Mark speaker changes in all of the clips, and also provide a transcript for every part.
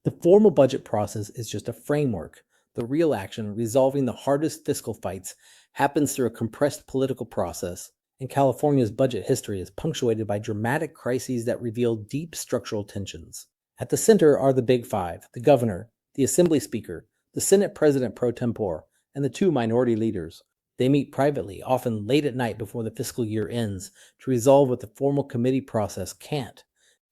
Speaker 1: The formal budget process is just a framework. The real action, resolving the hardest fiscal fights, happens through a compressed political process, and California's budget history is punctuated by dramatic crises that reveal deep structural tensions. At the center are the Big Five: the governor, the assembly speaker, the Senate president pro tempore, and the two minority leaders. They meet privately, often late at night before the fiscal year ends, to resolve what the formal committee process can't.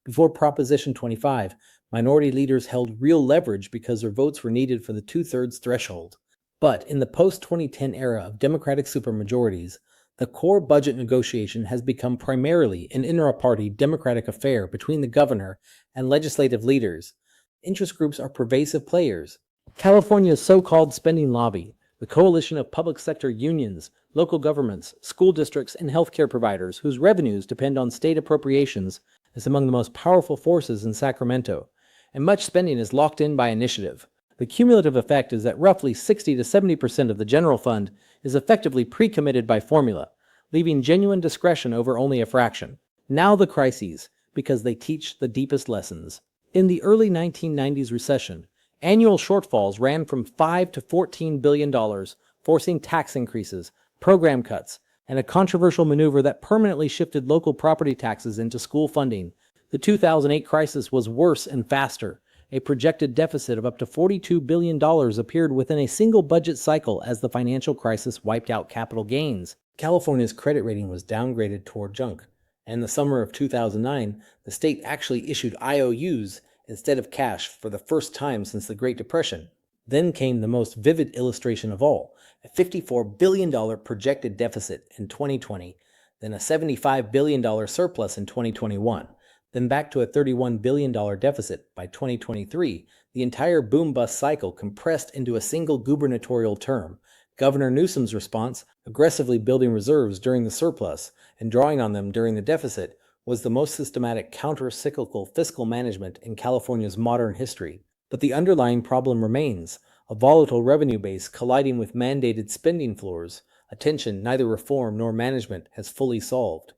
Speaker 1: Before Proposition 25, minority leaders held real leverage because their votes were needed for the two-thirds threshold. But in the post-2010 era of Democratic supermajorities, the core budget negotiation has become primarily an intra-party Democratic affair between the governor and legislative leaders. Interest groups are pervasive players. California's so-called spending lobby, the coalition of public sector unions, local governments, school districts, and healthcare providers whose revenues depend on state appropriations, is among the most powerful forces in Sacramento, and much spending is locked in by initiative. The cumulative effect is that roughly 60 to 70% of the general fund is effectively pre-committed by formula, leaving genuine discretion over only a fraction. Now the crises, because they teach the deepest lessons. In the early 1990s recession, annual shortfalls ran from $5 to $14 billion, forcing tax increases, program cuts, and a controversial maneuver that permanently shifted local property taxes into school funding. The 2008 crisis was worse and faster. A projected deficit of up to $42 billion appeared within a single budget cycle as the financial crisis wiped out capital gains. California's credit rating was downgraded toward junk, and in the summer of 2009, the state actually issued IOUs instead of cash for the first time since the Great Depression. Then came the most vivid illustration of all, a $54 billion projected deficit in 2020, then a $75 billion surplus in 2021, then back to a $31 billion deficit by 2023, the entire boom-bust cycle compressed into a single gubernatorial term. Governor Newsom's response, aggressively building reserves during the surplus and drawing on them during the deficit, was the most systematic counter-cyclical fiscal management in California's modern history. But the underlying problem remains, a volatile revenue base colliding with mandated spending floors, a tension neither reform nor management has fully solved.